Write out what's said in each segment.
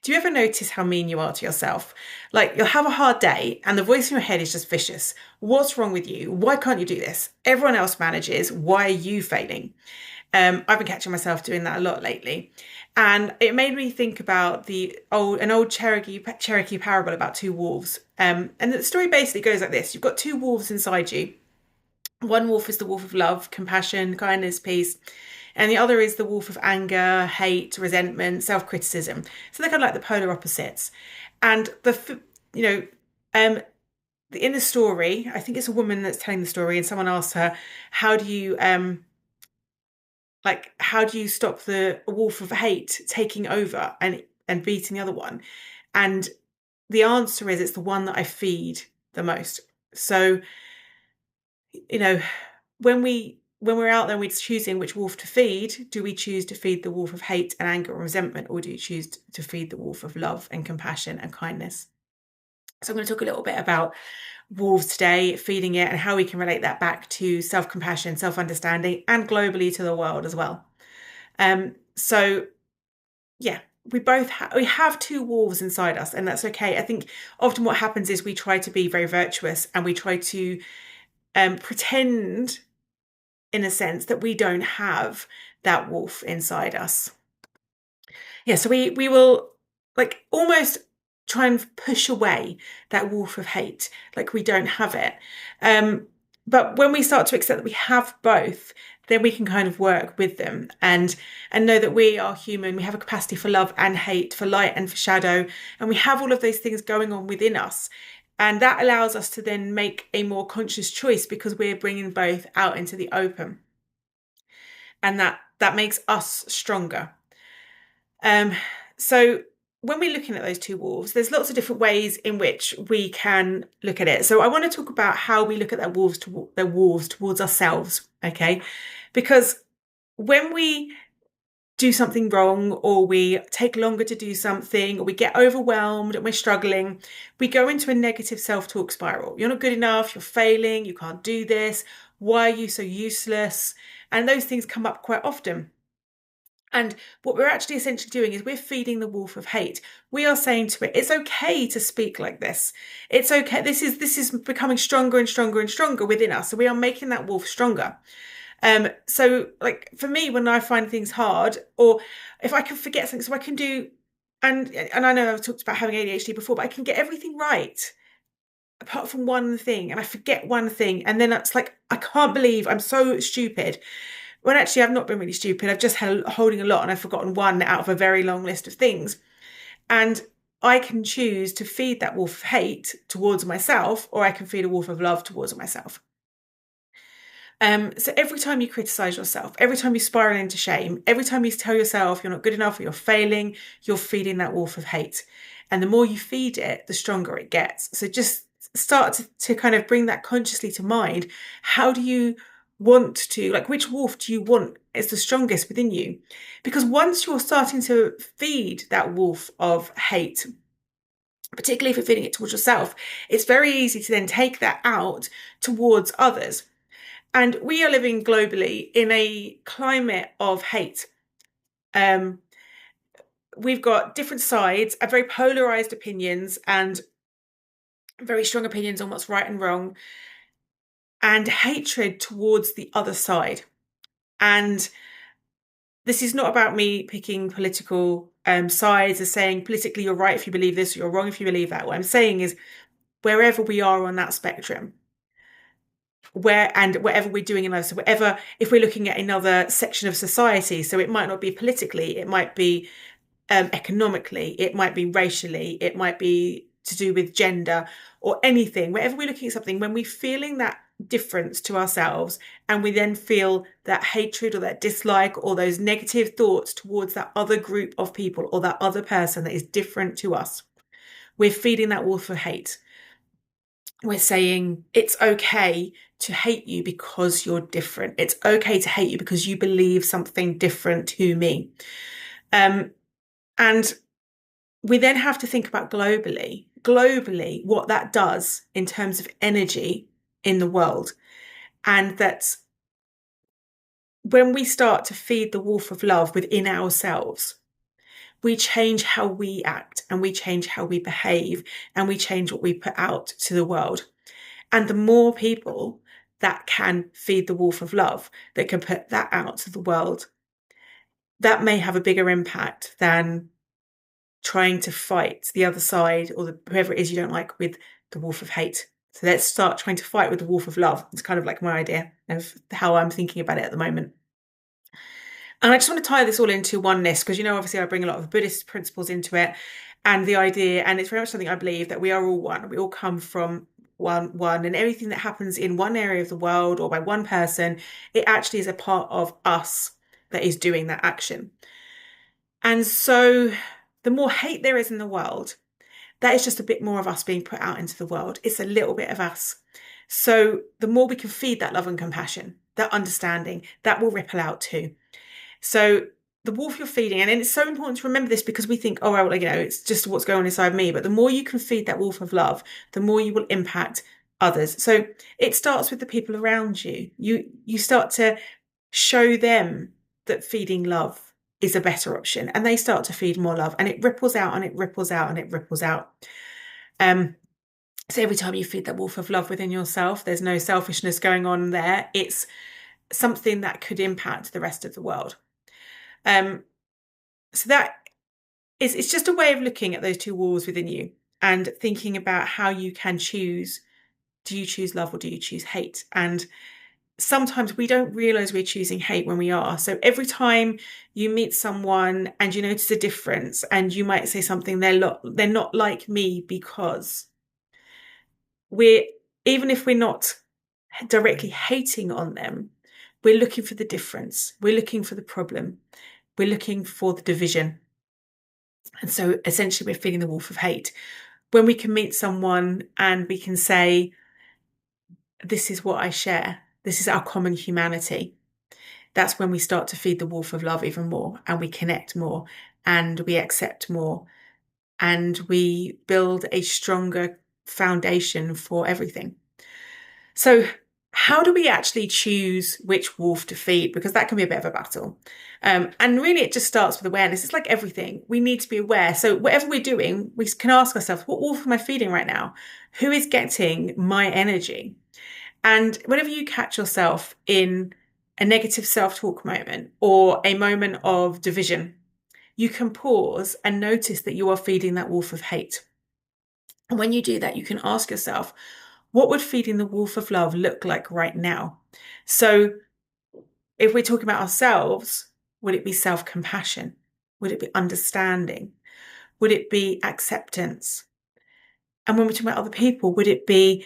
Do you ever notice how mean you are to yourself? Like you'll have a hard day and the voice in your head is just vicious. What's wrong with you? Why can't you do this? Everyone else manages. Why are you failing? I've been catching myself doing that a lot lately. And it made me think about an old Cherokee parable about two wolves. And the story basically goes like this. You've got two wolves inside you. One wolf is the wolf of love, compassion, kindness, peace. And the other is the wolf of anger, hate, resentment, self-criticism. So they're kind of like the polar opposites. And you know, in the story, I think it's a woman that's telling the story, and someone asks her, "How do you how do you stop the wolf of hate taking over and beating the other one?" And the answer is, it's the one that I feed the most. So, you know, when we're out there and we're choosing which wolf to feed, do we choose to feed the wolf of hate and anger and resentment, or do you choose to feed the wolf of love and compassion and kindness? So I'm going to talk a little bit about wolves today, feeding it, and how we can relate that back to self-compassion, self-understanding, and globally to the world as well. So yeah, we have two wolves inside us, and that's okay. I think often what happens is we try to be very virtuous and we try to pretend, in a sense, that we don't have that wolf inside us. Yeah, so we will like almost try and push away that wolf of hate, like we don't have it. But when we start to accept that we have both, then we can kind of work with them and know that we are human. We have a capacity for love and hate, for light and for shadow, and we have all of those things going on within us. And that allows us to then make a more conscious choice because we're bringing both out into the open. And that makes us stronger. So when we're looking at those two wolves, there's lots of different ways in which we can look at it. So I want to talk about how we look at their wolves towards ourselves, okay? Because when we do something wrong, or we take longer to do something, or we get overwhelmed and we're struggling, we go into a negative self-talk spiral. You're not good enough, you're failing, you can't do this, why are you so useless? And those things come up quite often. And what we're actually essentially doing is we're feeding the wolf of hate. We are saying to it, it's okay to speak like this. It's okay. This is becoming stronger and stronger and stronger within us. So we are making that wolf stronger. So like for me, when I find things hard, or if I can forget something, so I can do, and I know I've talked about having ADHD before, but I can get everything right apart from one thing, and I forget one thing, and then it's like, I can't believe I'm so stupid. When actually I've not been really stupid. I've just had holding a lot and I've forgotten one out of a very long list of things. And I can choose to feed that wolf of hate towards myself, or I can feed a wolf of love towards myself. So every time you criticize yourself, every time you spiral into shame, every time you tell yourself you're not good enough or you're failing, you're feeding that wolf of hate. And the more you feed it, the stronger it gets. So just start to kind of bring that consciously to mind. How do you want to, like, which wolf do you want is the strongest within you? Because once you're starting to feed that wolf of hate, particularly if you're feeding it towards yourself, it's very easy to then take that out towards others. And we are living globally in a climate of hate. We've got different sides, very polarized opinions, and very strong opinions on what's right and wrong, and hatred towards the other side. And this is not about me picking political sides, as saying politically you're right if you believe this, or you're wrong if you believe that. What I'm saying is, wherever we are on that spectrum, whatever we're doing in life, so whatever, if we're looking at another section of society, so it might not be politically, it might be economically, it might be racially, it might be to do with gender or anything, wherever we're looking at something, when we're feeling that difference to ourselves and we then feel that hatred or that dislike or those negative thoughts towards that other group of people or that other person that is different to us, we're feeding that wolf of hate. We're saying it's okay to hate you because you're different. It's okay to hate you because you believe something different to me. And we then have to think about globally, what that does in terms of energy in the world. And that when we start to feed the wolf of love within ourselves, we change how we act, and we change how we behave, and we change what we put out to the world. And the more people that can feed the wolf of love, that can put that out to the world, that may have a bigger impact than trying to fight the other side, or whoever it is you don't like, with the wolf of hate. So let's start trying to fight with the wolf of love. It's kind of like my idea of how I'm thinking about it at the moment. And I just want to tie this all into oneness, because, obviously I bring a lot of Buddhist principles into it, and the idea, and it's very much something I believe, that we are all one. We all come from one, and everything that happens in one area of the world or by one person, it actually is a part of us that is doing that action. And so the more hate there is in the world, that is just a bit more of us being put out into the world. It's a little bit of us. So the more we can feed that love and compassion, that understanding, that will ripple out too. So the wolf you're feeding, and it's so important to remember this, because we think, oh, well, it's just what's going on inside me. But the more you can feed that wolf of love, the more you will impact others. So it starts with the people around you. You start to show them that feeding love is a better option, and they start to feed more love, and it ripples out and it ripples out and it ripples out. So every time you feed that wolf of love within yourself, there's no selfishness going on there. It's something that could impact the rest of the world. So that it's just a way of looking at those two wolves within you and thinking about how you can choose. Do you choose love or do you choose hate? And sometimes we don't realize we're choosing hate when we are. So every time you meet someone and you notice a difference, and you might say something, they're not like me, because even if we're not directly hating on them, we're looking for the difference. We're looking for the problem. We're looking for the division. And so essentially we're feeding the wolf of hate. When we can meet someone and we can say, this is what I share, this is our common humanity, that's when we start to feed the wolf of love even more, and we connect more, and we accept more, and we build a stronger foundation for everything. So how do we actually choose which wolf to feed? Because that can be a bit of a battle. And really it just starts with awareness. It's like everything. We need to be aware. So whatever we're doing, we can ask ourselves, what wolf am I feeding right now? Who is getting my energy? And whenever you catch yourself in a negative self-talk moment or a moment of division, you can pause and notice that you are feeding that wolf of hate. And when you do that, you can ask yourself, what would feeding the wolf of love look like right now? So if we're talking about ourselves, would it be self-compassion? Would it be understanding? Would it be acceptance? And when we're talking about other people, would it be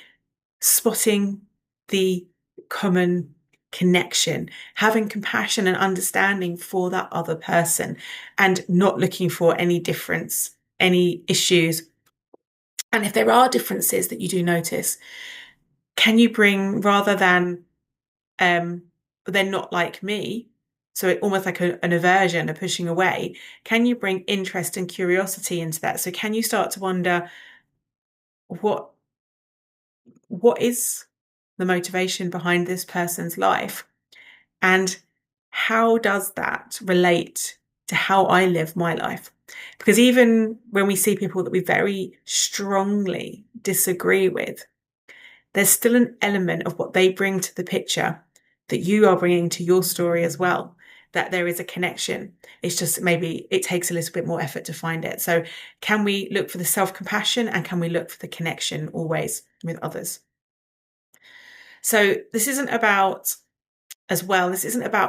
spotting the common connection, having compassion and understanding for that other person, and not looking for any difference, any issues? And if there are differences that you do notice, can you bring, rather than they're not like me, so it almost like an aversion, a pushing away, can you bring interest and curiosity into that? So can you start to wonder, what is the motivation behind this person's life, and how does that relate to how I live my life? Because even when we see people that we very strongly disagree with, there's still an element of what they bring to the picture that you are bringing to your story as well, that there is a connection. It's just maybe it takes a little bit more effort to find it. So can we look for the self-compassion, and can we look for the connection always with others? So this isn't about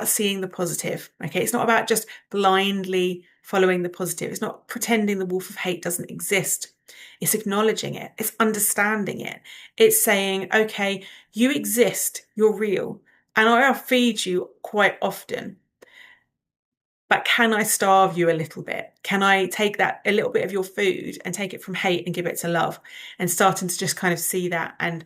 seeing the positive. Okay, it's not about just blindly following the positive. It's not pretending the wolf of hate doesn't exist. It's acknowledging it. It's understanding it. It's saying, okay, you exist, you're real, and I'll feed you quite often. But can I starve you a little bit? Can I take that a little bit of your food and take it from hate and give it to love? And starting to just kind of see that and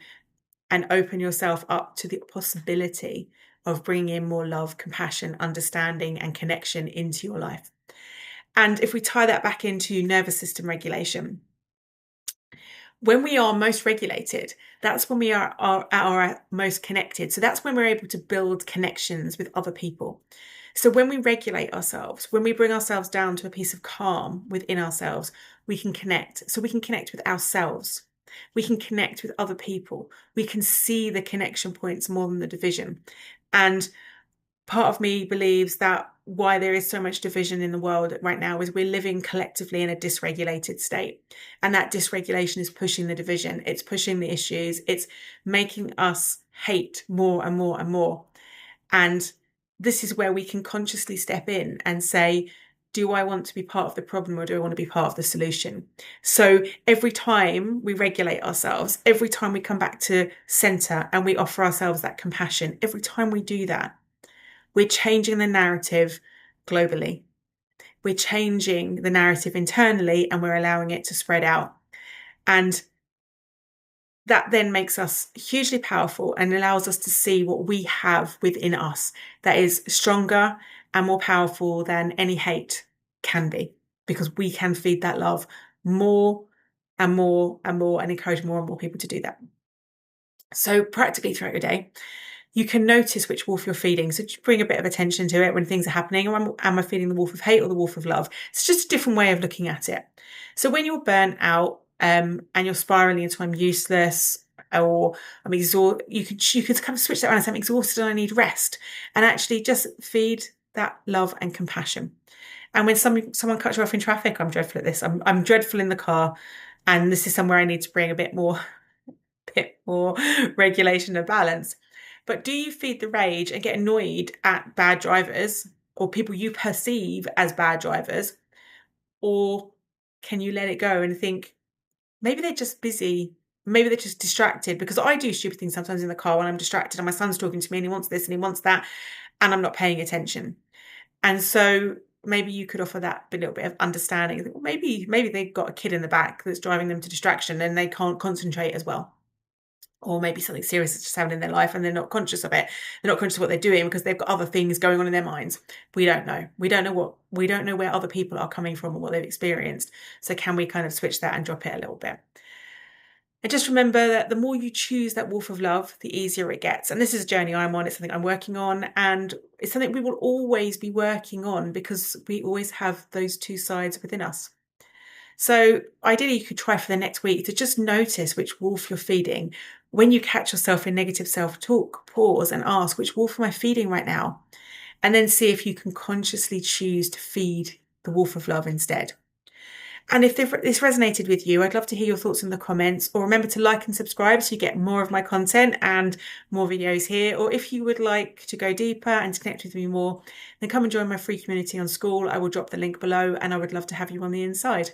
open yourself up to the possibility of bringing in more love, compassion, understanding, and connection into your life. And if we tie that back into nervous system regulation, when we are most regulated, that's when we are most connected. So that's when we're able to build connections with other people. So when we regulate ourselves, when we bring ourselves down to a piece of calm within ourselves, we can connect. So we can connect with ourselves. We can connect with other people. We can see the connection points more than the division. And part of me believes that why there is so much division in the world right now is we're living collectively in a dysregulated state. And that dysregulation is pushing the division. It's pushing the issues. It's making us hate more and more and more. And this is where we can consciously step in and say, do I want to be part of the problem or do I want to be part of the solution? So every time we regulate ourselves, every time we come back to center and we offer ourselves that compassion, every time we do that, we're changing the narrative globally. We're changing the narrative internally and we're allowing it to spread out. And that then makes us hugely powerful and allows us to see what we have within us that is stronger and more powerful than any hate can be, because we can feed that love more and more and more and encourage more and more people to do that. So practically throughout your day, you can notice which wolf you're feeding. So just bring a bit of attention to it when things are happening. Am I feeding the wolf of hate or the wolf of love? It's just a different way of looking at it. So when you're burnt out and you're spiraling into I'm useless or I'm exhausted, you could kind of switch that around and say I'm exhausted and I need rest. And actually just feed that love and compassion. And when someone cuts you off in traffic, I'm dreadful at this. I'm dreadful in the car. And this is somewhere I need to bring a bit more regulation and balance. But do you feed the rage and get annoyed at bad drivers or people you perceive as bad drivers? Or can you let it go and think, maybe they're just busy, maybe they're just distracted? Because I do stupid things sometimes in the car when I'm distracted and my son's talking to me and he wants this and he wants that and I'm not paying attention. And so maybe you could offer that a little bit of understanding. Well, maybe they've got a kid in the back that's driving them to distraction and they can't concentrate as well. Or maybe something serious is just happening in their life and they're not conscious of it. They're not conscious of what they're doing because they've got other things going on in their minds. We don't know. We don't know where other people are coming from or what they've experienced. So can we kind of switch that and drop it a little bit? And just remember that the more you choose that wolf of love, the easier it gets. And this is a journey I'm on. It's something I'm working on. And it's something we will always be working on because we always have those two sides within us. So ideally, you could try for the next week to just notice which wolf you're feeding. When you catch yourself in negative self-talk, pause and ask, which wolf am I feeding right now? And then see if you can consciously choose to feed the wolf of love instead. And if this resonated with you, I'd love to hear your thoughts in the comments, or remember to like and subscribe so you get more of my content and more videos here. Or if you would like to go deeper and to connect with me more, then come and join my free community on School. I will drop the link below and I would love to have you on the inside.